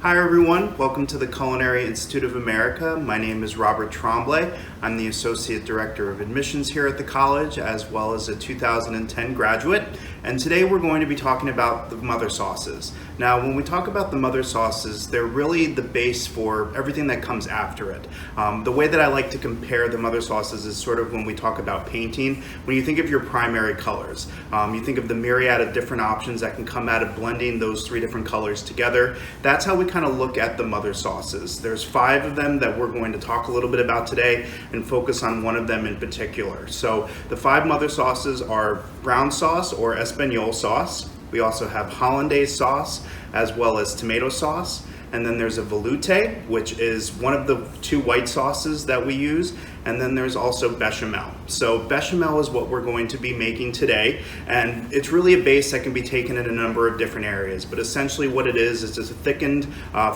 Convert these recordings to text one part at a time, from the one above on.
Hi everyone, welcome to the Culinary Institute of America. My name is Robert Tremblay. I'm the Associate Director of Admissions here at the college, as well as a 2010 graduate. And today we're going to be talking about the mother sauces. Now, when we talk about the mother sauces, they're really the base for everything that comes after it. The way that I like to compare the mother sauces is sort of when we talk about painting. When you think of your primary colors, you think of the myriad of different options that can come out of blending those three different colors together. That's how we kind of look at the mother sauces. There's 5 of them that we're going to talk a little bit about today and focus on one of them in particular. So the 5 mother sauces are brown sauce or Espanol sauce. We also have hollandaise sauce as well as tomato sauce. And then there's a velouté, which is one of the 2 white sauces that we use. And then there's also bechamel. So bechamel is what we're going to be making today. And it's really a base that can be taken in a number of different areas. But essentially what it is just a thickened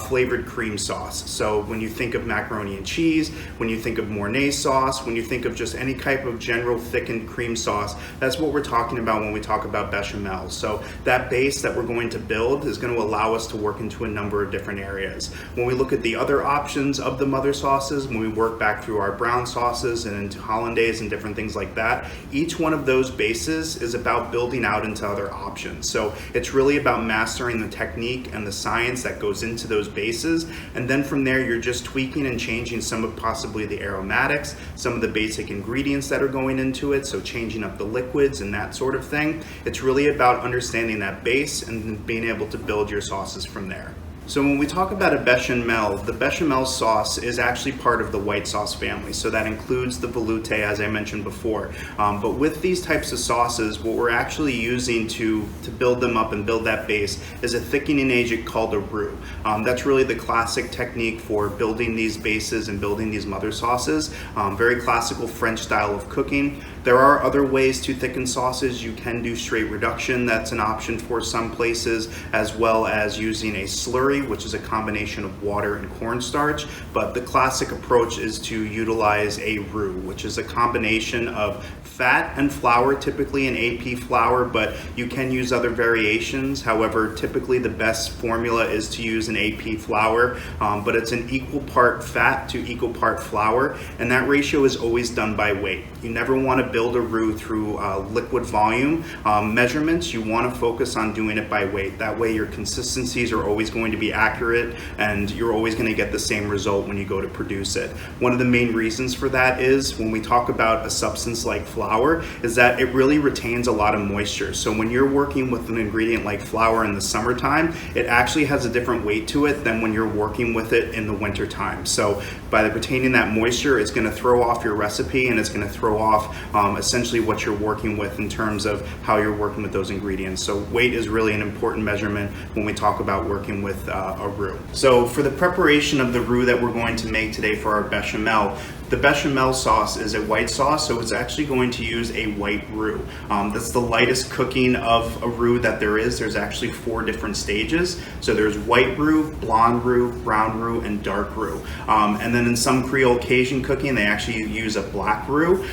flavored cream sauce. So when you think of macaroni and cheese, when you think of Mornay sauce, when you think of just any type of general thickened cream sauce, that's what we're talking about when we talk about bechamel. So that base that we're going to build is going to allow us to work into a number of different areas. When we look at the other options of the mother sauces, when we work back through our brown sauces and into hollandaise and different things like that, each one of those bases is about building out into other options. So it's really about mastering the technique and the science that goes into those bases, and then from there you're just tweaking and changing some of possibly the aromatics, some of the basic ingredients that are going into it, so changing up the liquids and that sort of thing. It's really about understanding that base and being able to build your sauces from there. So when we talk about a bechamel, the bechamel sauce is actually part of the white sauce family. So that includes the velouté, as I mentioned before. But with these types of sauces, what we're actually using to build them up and build that base is a thickening agent called a roux. That's really the classic technique for building these bases and building these mother sauces. Very classical French style of cooking. There are other ways to thicken sauces. You can do straight reduction. That's an option for some places, as well as using a slurry, which is a combination of water and cornstarch. But the classic approach is to utilize a roux, which is a combination of fat and flour, typically an AP flour, but you can use other variations. However, typically the best formula is to use an AP flour, but it's an equal part fat to equal part flour, and that ratio is always done by weight. You never want to build a roux through liquid volume measurements. You want to focus on doing it by weight. That way your consistencies are always going to be accurate and you're always going to get the same result when you go to produce it. One of the main reasons for that is when we talk about a substance like flour is that it really retains a lot of moisture. So when you're working with an ingredient like flour in the summertime, it actually has a different weight to it than when you're working with it in the wintertime. So by retaining that moisture, it's going to throw off your recipe and it's going to throw off essentially what you're working with in terms of how you're working with those ingredients. So weight is really an important measurement when we talk about working with a roux. So for the preparation of the roux that we're going to make today for our bechamel, the bechamel sauce is a white sauce, so it's actually going to use a white roux. That's the lightest cooking of a roux that there is. There's actually 4 different stages. So there's white roux, blonde roux, brown roux, and dark roux. And then in some Creole Cajun cooking, they actually use a black roux,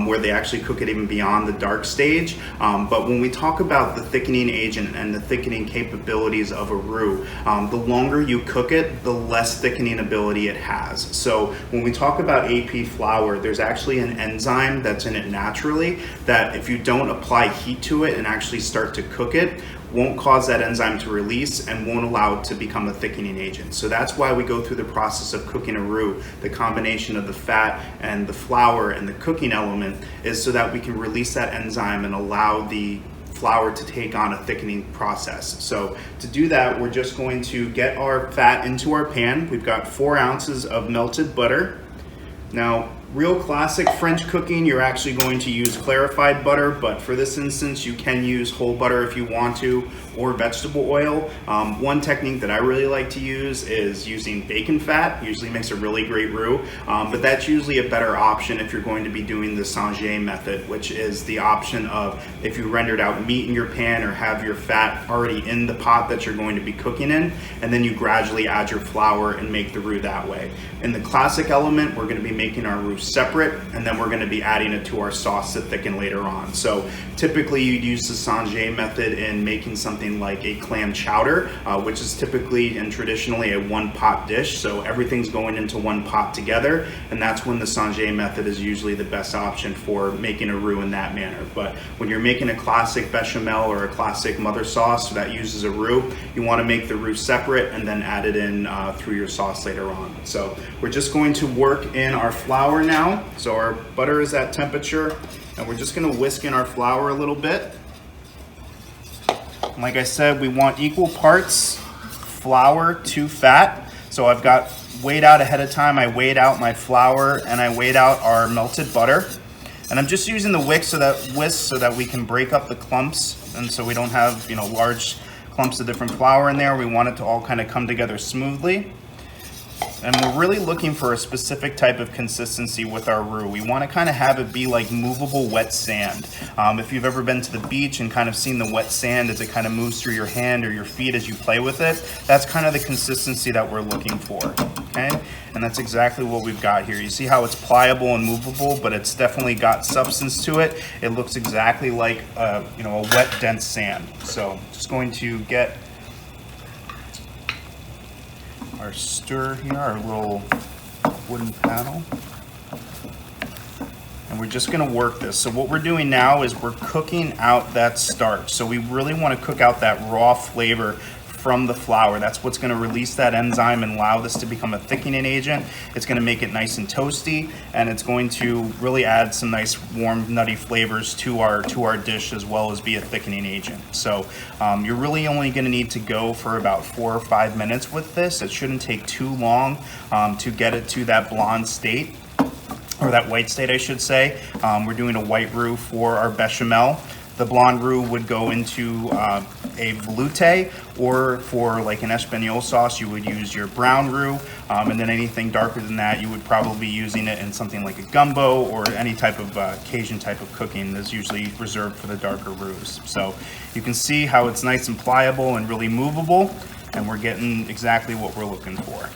where they actually cook it even beyond the dark stage. But when we talk about the thickening agent and the thickening capabilities of a roux, the longer you cook it, the less thickening ability it has. So when we talk about AP flour, there's actually an enzyme that's in it naturally that if you don't apply heat to it and actually start to cook it, won't cause that enzyme to release and won't allow it to become a thickening agent. So that's why we go through the process of cooking a roux. The combination of the fat and the flour and the cooking element is so that we can release that enzyme and allow the flour to take on a thickening process. So to do that, we're just going to get our fat into our pan. We've got 4 ounces of melted butter. Now, real classic French cooking, you're actually going to use clarified butter, but for this instance, you can use whole butter if you want to, or vegetable oil. One technique that I really like to use is using bacon fat. Usually makes a really great roux, but that's usually a better option if you're going to be doing the Sanger method, which is the option of if you rendered out meat in your pan or have your fat already in the pot that you're going to be cooking in, and then you gradually add your flour and make the roux that way. In the classic element, we're going to be making our roux separate, and then we're going to be adding it to our sauce to thicken later on. So typically you'd use the Sanjay method in making something like a clam chowder, which is typically and traditionally a one-pot dish. So everything's going into one pot together, and that's when the Sanjay method is usually the best option for making a roux in that manner. But when you're making a classic bechamel or a classic mother sauce that uses a roux, you want to make the roux separate and then add it in through your sauce later on. So we're just going to work in our flour now. So our butter is at temperature, and we're just going to whisk in our flour a little bit. Like I said, we want equal parts flour to fat. So I've got weighed out ahead of time. I weighed out my flour and I weighed out our melted butter. And I'm just using the whisk so that we can break up the clumps, and so we don't have, you know, large clumps of different flour in there. We want it to all kind of come together smoothly. And we're really looking for a specific type of consistency with our roux. We want to kind of have it be like movable wet sand. If you've ever been to the beach and kind of seen the wet sand as it kind of moves through your hand or your feet as you play with it, that's kind of the consistency that we're looking for, okay? And that's exactly what we've got here. You see how it's pliable and movable, but it's definitely got substance to it. It looks exactly like you know, a wet, dense sand. So just going to get our stir here, our little wooden paddle, and we're just going to work this. So what we're doing now is we're cooking out that starch. So we really want to cook out that raw flavor from the flour. That's what's going to release that enzyme and allow this to become a thickening agent. It's going to make it nice and toasty, and it's going to really add some nice warm nutty flavors to our dish, as well as be a thickening agent. So you're really only going to need to go for about 4 or 5 minutes with this. It shouldn't take too long to get it to that blonde state, or that white state I should say. We're doing a white roux for our bechamel. The blonde roux would go into a velouté, or for like an espagnole sauce, you would use your brown roux, and then anything darker than that, you would probably be using it in something like a gumbo or any type of Cajun type of cooking that's usually reserved for the darker roux. So you can see how it's nice and pliable and really movable, and we're getting exactly what we're looking for.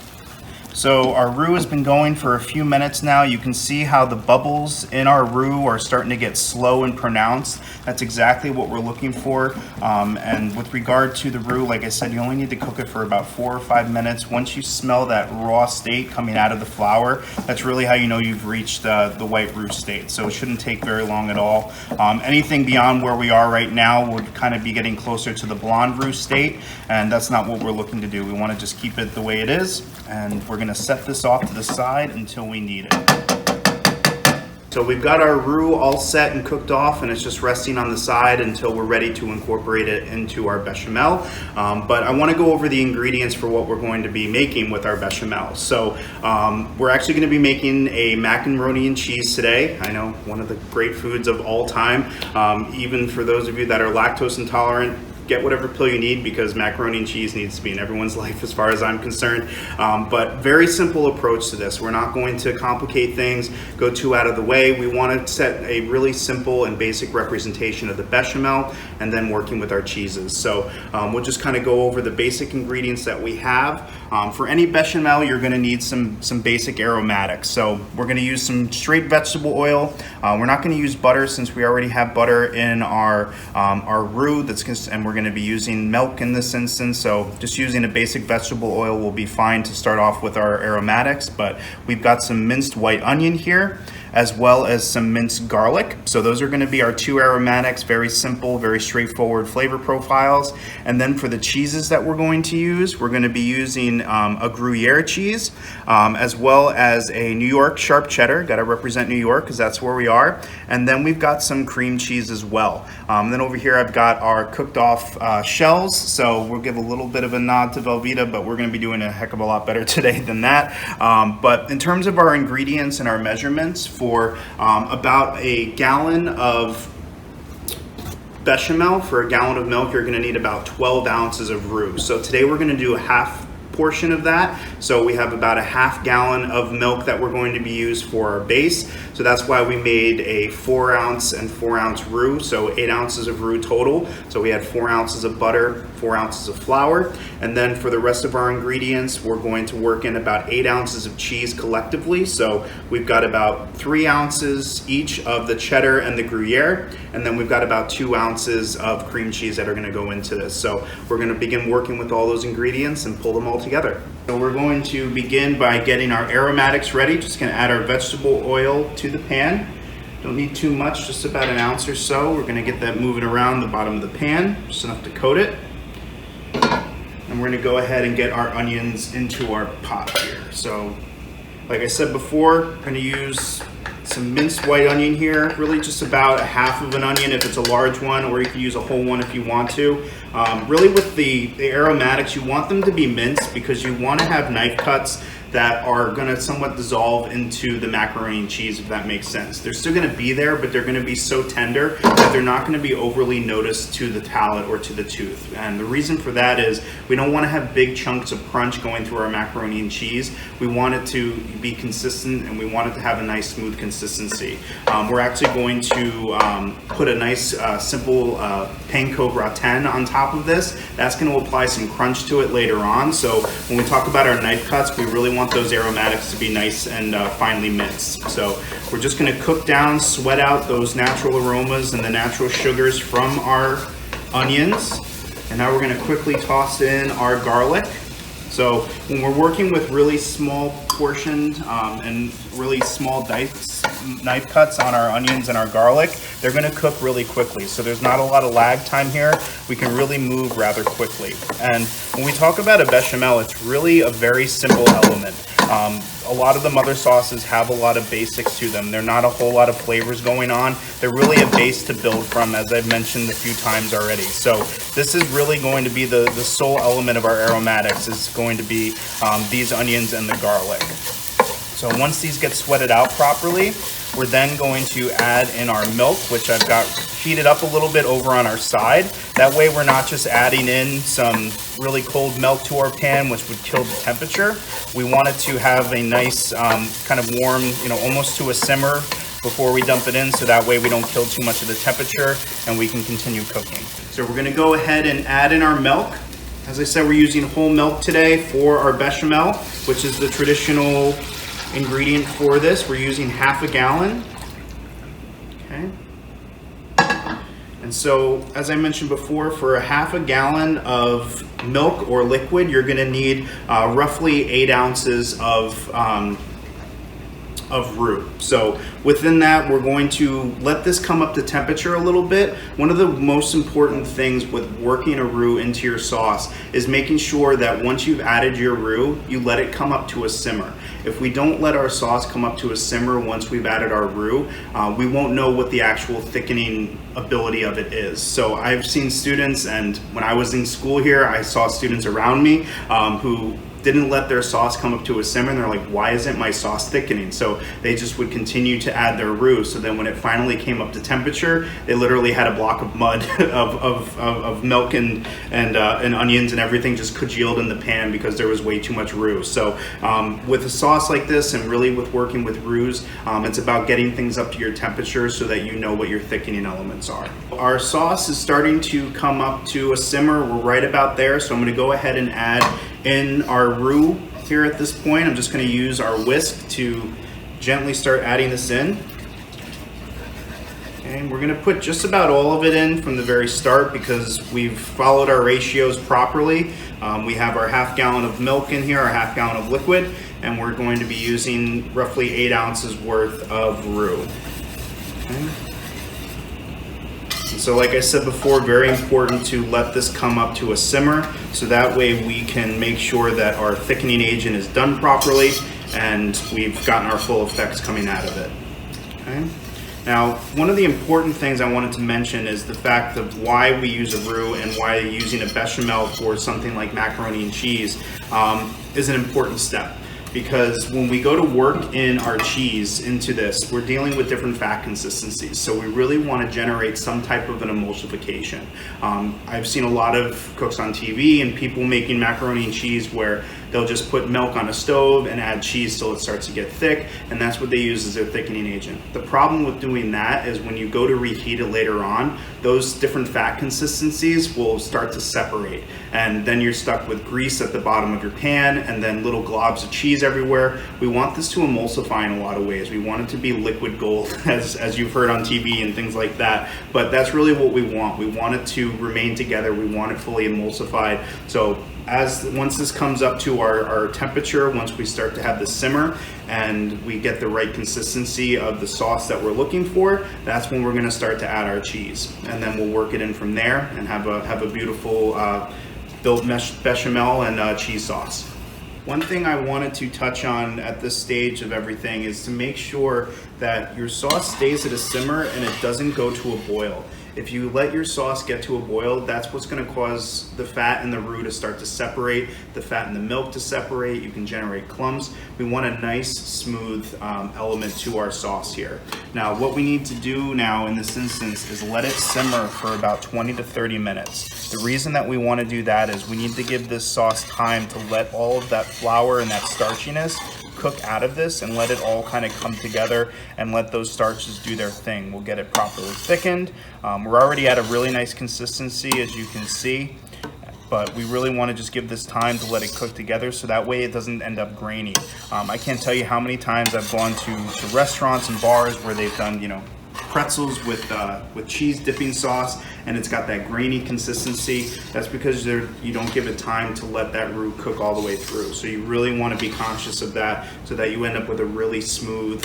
So our roux has been going for a few minutes now. You can see how the bubbles in our roux are starting to get slow and pronounced. That's exactly what we're looking for. And with regard to the roux, like I said, you only need to cook it for about 4 or 5 minutes. Once you smell that raw state coming out of the flour, that's really how you know you've reached the white roux state. So it shouldn't take very long at all. Anything beyond where we are right now would kind of be getting closer to the blonde roux state, and that's not what we're looking to do. We want to just keep it the way it is, and we're going to set this off to the side until we need it. So we've got our roux all set and cooked off, and it's just resting on the side until we're ready to incorporate it into our bechamel. But I want to go over the ingredients for what we're going to be making with our bechamel. So we're actually going to be making a macaroni and cheese today. I know, one of the great foods of all time. Even for those of you that are lactose intolerant, get whatever pill you need, because macaroni and cheese needs to be in everyone's life as far as I'm concerned. But very simple approach to this. We're not going to complicate things, go too out of the way. We want to set a really simple and basic representation of the bechamel, and then working with our cheeses. So we'll just kind of go over the basic ingredients that we have. For any bechamel, you're going to need some basic aromatics. So we're going to use some straight vegetable oil. We're not going to use butter, since we already have butter in our roux. And we're going to be using milk in this instance. So just using a basic vegetable oil will be fine to start off with our aromatics. But we've got some minced white onion here, as well as some minced garlic. So those are going to be our 2 aromatics. Very simple, very straightforward flavor profiles. And then for the cheeses that we're going to use, we're going to be using a Gruyere cheese, as well as a New York sharp cheddar. Got to represent New York because that's where we are. And then we've got some cream cheese as well. Then over here I've got our cooked off shells. So we'll give a little bit of a nod to Velveeta, but we're going to be doing a heck of a lot better today than that. But in terms of our ingredients and our measurements, for about a gallon of bechamel, for a gallon of milk, you're going to need about 12 ounces of roux. So today we're going to do a half portion of that. So we have about a half gallon of milk that we're going to be used for our base. So that's why we made a 4 ounce and 4 ounce roux, so 8 ounces of roux total. So we had 4 ounces of butter, 4 ounces of flour, and then for the rest of our ingredients, we're going to work in about 8 ounces of cheese collectively. So we've got about 3 ounces each of the cheddar and the Gruyere, and then we've got about 2 ounces of cream cheese that are going to go into this. So we're going to begin working with all those ingredients and pull them all together. So we're going to begin by getting our aromatics ready. Just going to add our vegetable oil to the pan. Don't need too much, just about an ounce or so. We're going to get that moving around the bottom of the pan, just enough to coat it. And we're going to go ahead and get our onions into our pot here. So like I said before, I'm going to use some minced white onion here, really just about a half of an onion if it's a large one, or you can use a whole one if you want to. Really with the aromatics, you want them to be minced because you want to have knife cuts that are going to somewhat dissolve into the macaroni and cheese, if that makes sense. They're still going to be there, but they're going to be so tender that they're not going to be overly noticed to the palate or to the tooth. And the reason for that is we don't want to have big chunks of crunch going through our macaroni and cheese. We want it to be consistent, and we want it to have a nice smooth consistency. We're actually going to put a nice simple panko gratin on top of this. That's going to apply some crunch to it later on. So when we talk about our knife cuts, we really want those aromatics to be nice and finely minced. So we're just going to cook down, sweat out those natural aromas and the natural sugars from our onions. And now we're going to quickly toss in our garlic. So when we're working with really small portioned and really small knife cuts on our onions and our garlic, they're going to cook really quickly. So there's not a lot of lag time here. We can really move rather quickly. And when we talk about a bechamel, it's really a very simple element. A lot of the mother sauces have a lot of basics to them. They're not a whole lot of flavors going on. They're really a base to build from, as I've mentioned a few times already. So this is really going to be the sole element of our aromatics, is going to be these onions and the garlic. So once these get sweated out properly, we're then going to add in our milk, which I've got heated up a little bit over on our side. That way we're not just adding in some really cold milk to our pan, which would kill the temperature. We want it to have a nice kind of warm, almost to a simmer before we dump it in, so that way we don't kill too much of the temperature and we can continue cooking. So we're going to go ahead and add in our milk. As I said, we're using whole milk today for our bechamel, which is the traditional ingredient for this. We're using half a gallon. Okay. And so, as I mentioned before, for a half a gallon of milk or liquid, you're going to need roughly 8 ounces of roux. So within that, we're going to let this come up to temperature a little bit. One of the most important things with working a roux into your sauce is making sure that once you've added your roux, you let it come up to a simmer. If we don't let our sauce come up to a simmer once we've added our roux, we won't know what the actual thickening ability of it is. So I've seen students, and when I was in school here, I saw students around me who didn't let their sauce come up to a simmer, and they're like, why isn't my sauce thickening? So they just would continue to add their roux. So then when it finally came up to temperature, they literally had a block of mud of milk and onions and everything just congealed in the pan because there was way too much roux. So with a sauce like this, and really with working with roux, it's about getting things up to your temperature so that you know what your thickening elements are. Our sauce is starting to come up to a simmer. We're right about there. So I'm going to go ahead and add in our roux here at this point. I'm just going to use our whisk to gently start adding this in. Okay, and we're going to put just about all of it in from the very start because we've followed our ratios properly. We have our half gallon of milk in here, our half gallon of liquid, and we're going to be using roughly 8 ounces worth of roux. Okay. So like I said before, very important to let this come up to a simmer so that way we can make sure that our thickening agent is done properly and we've gotten our full effects coming out of it. Okay. Now, one of the important things I wanted to mention is the fact of why we use a roux and why using a bechamel for something like macaroni and cheese is an important step. because when we go to work in our cheese into this, we're dealing with different fat consistencies. So we really want to generate some type of an emulsification. I've seen a lot of cooks on TV and people making macaroni and cheese where they'll just put milk on a stove and add cheese till it starts to get thick, and that's what they use as their thickening agent. The problem with doing that is when you go to reheat it later on, those different fat consistencies will start to separate, and then you're stuck with grease at the bottom of your pan and then little globs of cheese everywhere. We want this to emulsify in a lot of ways. We want it to be liquid gold, as you've heard on TV and things like that, but that's really what we want. We want it to remain together. We want it fully emulsified. So once this comes up to our temperature, once we start to have the simmer and we get the right consistency of the sauce that we're looking for, that's when we're going to start to add our cheese, and then we'll work it in from there and have a beautiful built bechamel and cheese sauce. One thing I wanted to touch on at this stage of everything is to make sure that your sauce stays at a simmer and it doesn't go to a boil. If you let your sauce get to a boil, that's what's going to cause the fat in the roux to start to separate, the fat in the milk to separate. You can generate clumps. We want a nice, smooth element to our sauce here. Now, what we need to do now in this instance is let it simmer for about 20 to 30 minutes. The reason that we want to do that is we need to give this sauce time to let all of that flour and that starchiness cook out of this and let it all kind of come together and let those starches do their thing. We'll get it properly thickened. We're already at a really nice consistency, as you can see, but we really want to just give this time to let it cook together so that way it doesn't end up grainy. I can't tell you how many times I've gone to restaurants and bars where they've done, pretzels with cheese dipping sauce, and it's got that grainy consistency. That's because you don't give it time to let that roux cook all the way through. So you really want to be conscious of that so that you end up with a really smooth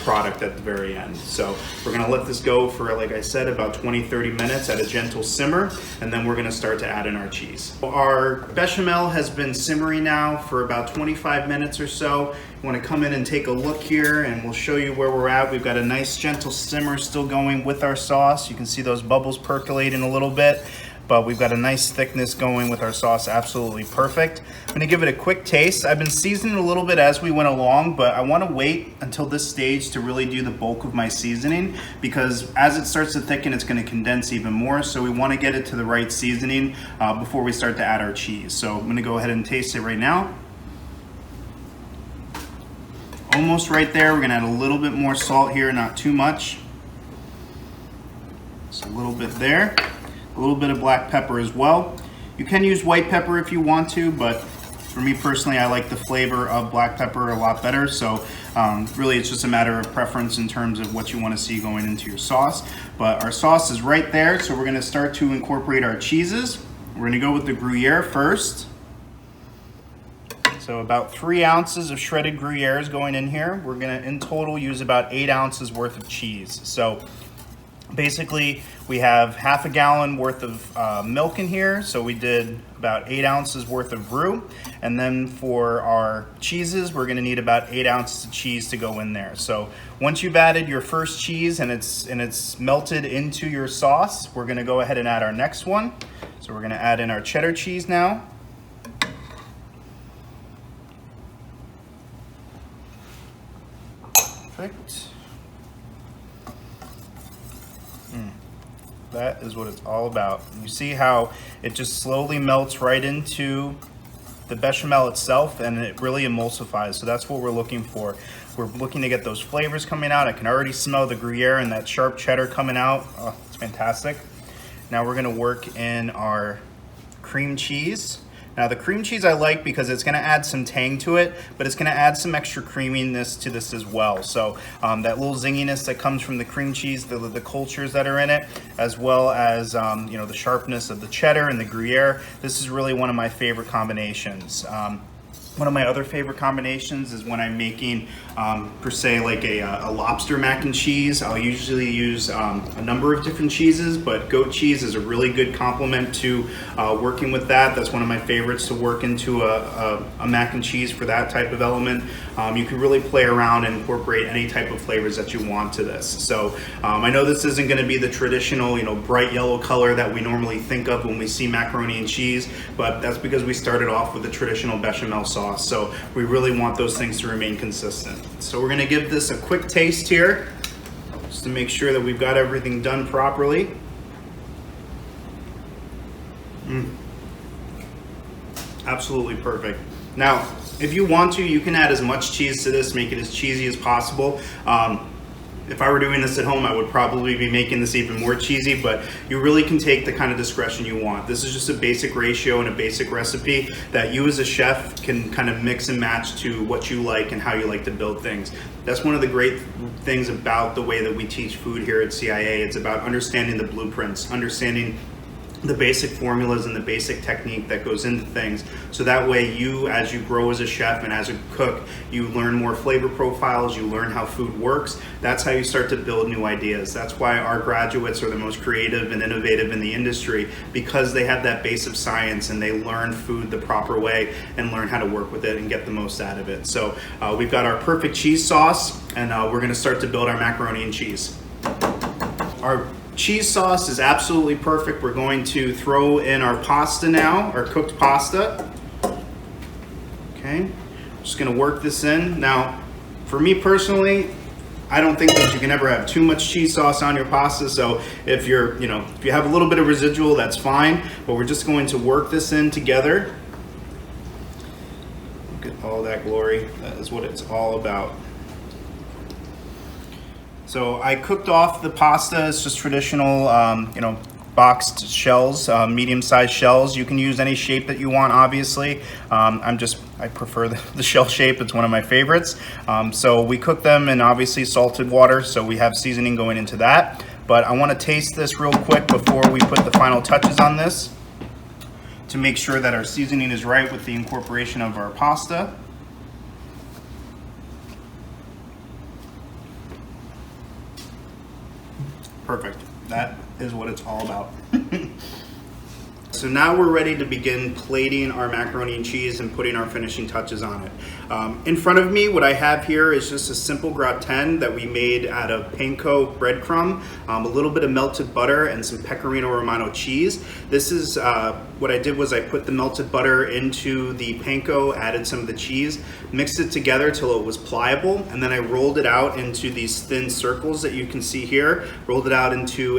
product at the very end. So we're going to let this go for, like I said, about 20-30 minutes at a gentle simmer, and then we're going to start to add in our cheese. Our bechamel has been simmering now for about 25 minutes or so. You want to come in and take a look here, and we'll show you where we're at. We've got a nice gentle simmer still going with our sauce. You can see those bubbles percolating a little bit, but we've got a nice thickness going with our sauce, absolutely perfect. I'm gonna give it a quick taste. I've been seasoning a little bit as we went along, but I wanna wait until this stage to really do the bulk of my seasoning, because as it starts to thicken, it's gonna condense even more, so we wanna get it to the right seasoning before we start to add our cheese. So I'm gonna go ahead and taste it right now. Almost right there. We're gonna add a little bit more salt here, not too much. Just a little bit there. A little bit of black pepper as well. You can use white pepper if you want to, but for me personally, I like the flavor of black pepper a lot better. So really it's just a matter of preference in terms of what you want to see going into your sauce. But our sauce is right there, so we're gonna start to incorporate our cheeses. We're gonna go with the Gruyere first. So about 3 ounces of shredded Gruyere is going in here. We're gonna, in total, use about 8 ounces worth of cheese. So basically, we have half a gallon worth of milk in here. So we did about 8 ounces worth of roux. And then for our cheeses, we're gonna need about 8 ounces of cheese to go in there. So once you've added your first cheese and it's melted into your sauce, we're gonna go ahead and add our next one. So we're gonna add in our cheddar cheese now. Perfect. That is what it's all about. You see how it just slowly melts right into the bechamel itself, and it really emulsifies. So that's what we're looking for. We're looking to get those flavors coming out. I can already smell the Gruyere and that sharp cheddar coming out. Oh, it's fantastic. Now we're gonna work in our cream cheese. Now the cream cheese I like because it's gonna add some tang to it, but it's gonna add some extra creaminess to this as well. So that little zinginess that comes from the cream cheese, the cultures that are in it, as well as the sharpness of the cheddar and the Gruyere. This is really one of my favorite combinations. One of my other favorite combinations is when I'm making, per se, like a lobster mac and cheese. I'll usually use a number of different cheeses, but goat cheese is a really good complement to working with that. That's one of my favorites to work into a mac and cheese for that type of element. You can really play around and incorporate any type of flavors that you want to this. So I know this isn't going to be the traditional, bright yellow color that we normally think of when we see macaroni and cheese, but that's because we started off with the traditional bechamel sauce. sauce. So we really want those things to remain consistent. So we're gonna give this a quick taste here, just to make sure that we've got everything done properly. Absolutely perfect. Now, if you want to, you can add as much cheese to this, make it as cheesy as possible. If I were doing this at home, I would probably be making this even more cheesy, but you really can take the kind of discretion you want. This is just a basic ratio and a basic recipe that you as a chef can kind of mix and match to what you like and how you like to build things. That's one of the great things about the way that we teach food here at CIA. It's about understanding the blueprints, understanding the basic formulas and the basic technique that goes into things. So that way you, as you grow as a chef and as a cook, you learn more flavor profiles, you learn how food works. That's how you start to build new ideas. That's why our graduates are the most creative and innovative in the industry, because they have that base of science and they learn food the proper way and learn how to work with it and get the most out of it. So we've got our perfect cheese sauce, and we're gonna start to build our macaroni and cheese. Our cheese sauce is absolutely perfect. We're going to throw in our pasta now, our cooked pasta. Okay, just gonna work this in. Now, for me personally, I don't think that you can ever have too much cheese sauce on your pasta. So if you're, if you have a little bit of residual, that's fine. But we're just going to work this in together. Look at all that glory. That is what it's all about. So I cooked off the pasta. It's just traditional, boxed shells, medium-sized shells. You can use any shape that you want, obviously. I prefer the shell shape. It's one of my favorites. So we cook them in obviously salted water, so we have seasoning going into that. But I want to taste this real quick before we put the final touches on this to make sure that our seasoning is right with the incorporation of our pasta. Perfect. That is what it's all about. So now we're ready to begin plating our macaroni and cheese and putting our finishing touches on it. In front of me, what I have here is just a simple gratin that we made out of panko breadcrumb, a little bit of melted butter, and some pecorino romano cheese. This is what I did was I put the melted butter into the panko, added some of the cheese, mixed it together till it was pliable, and then I rolled it out into these thin circles that you can see here. Rolled it out into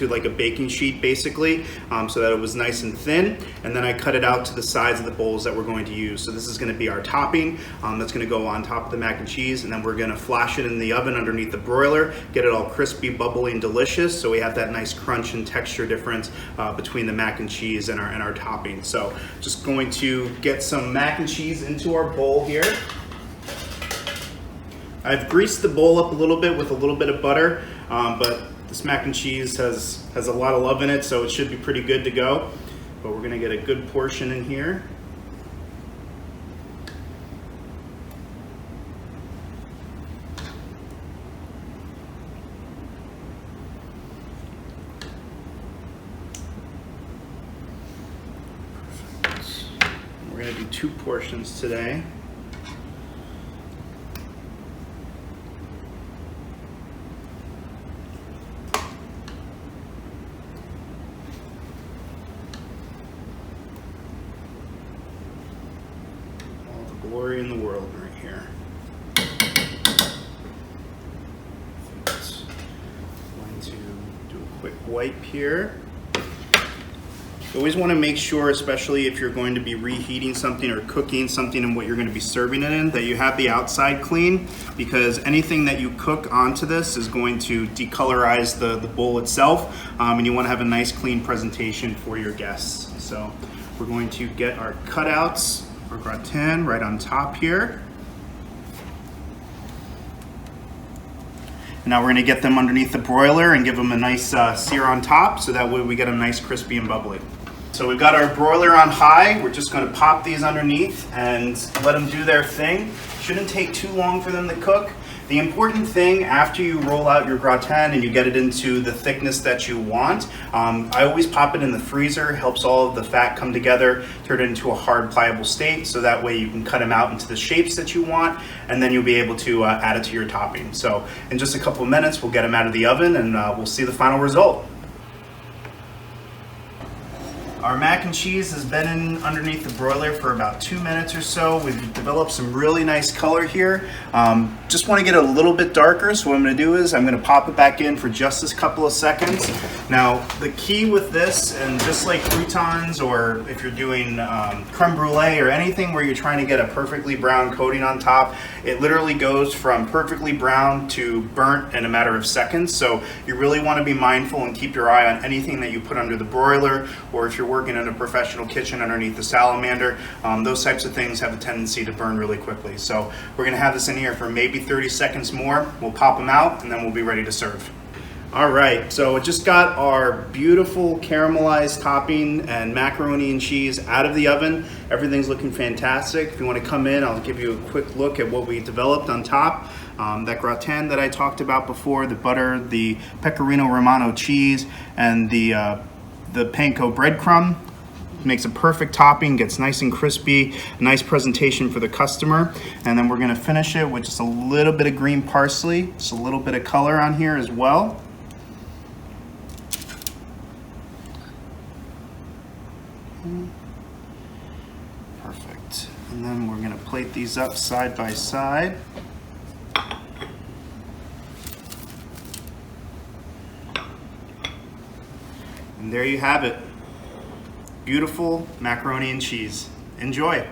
like a baking sheet, basically, so that it was nice and thin, and then I cut it out to the sides of the bowls that we're going to use. So this is going to be our topping that's going to go on top of the mac and cheese, and then we're going to flash it in the oven underneath the broiler, get it all crispy, bubbly, and delicious, so we have that nice crunch and texture difference between the mac and cheese and our topping. So just going to get some mac and cheese into our bowl here. I've greased the bowl up a little bit with a little bit of butter, but this mac and cheese has a lot of love in it, so it should be pretty good to go. But we're gonna get a good portion in here. Perfect. We're gonna do 2 portions today. Glory in the world right here. Going to do a quick wipe here. You always want to make sure, especially if you're going to be reheating something or cooking something and what you're going to be serving it in, that you have the outside clean, because anything that you cook onto this is going to decolorize the bowl itself, and you want to have a nice clean presentation for your guests. So we're going to get our cutouts, our gratin right on top here. And now we're going to get them underneath the broiler and give them a nice sear on top, so that way we get them nice, crispy, and bubbly. So we've got our broiler on high. We're just going to pop these underneath and let them do their thing. Shouldn't take too long for them to cook. The important thing after you roll out your gratin and you get it into the thickness that you want, I always pop it in the freezer. Helps all of the fat come together, turn it into a hard, pliable state, so that way you can cut them out into the shapes that you want, and then you'll be able to add it to your topping. So in just a couple of minutes, we'll get them out of the oven and we'll see the final result. Our mac and cheese has been in underneath the broiler for about 2 minutes or so. We've developed some really nice color here. Just want to get a little bit darker, so what I'm going to do is I'm going to pop it back in for just this couple of seconds. Now, the key with this, and just like croutons, or if you're doing creme brulee or anything where you're trying to get a perfectly brown coating on top, it literally goes from perfectly brown to burnt in a matter of seconds. So you really want to be mindful and keep your eye on anything that you put under the broiler, or if you're working in a professional kitchen underneath the salamander, those types of things have a tendency to burn really quickly. So we're going to have this in here for maybe 30 seconds more. We'll pop them out and then we'll be ready to serve. All right, so it just got our beautiful caramelized topping and macaroni and cheese out of the oven. Everything's looking fantastic. If you want to come in, I'll give you a quick look at what we developed on top. That gratin that I talked about before, the butter, the pecorino romano cheese, and the panko breadcrumb. Makes a perfect topping, gets nice and crispy, nice presentation for the customer. And then we're gonna finish it with just a little bit of green parsley, just a little bit of color on here as well. Perfect. And then we're gonna plate these up side by side. And there you have it. Beautiful macaroni and cheese. Enjoy.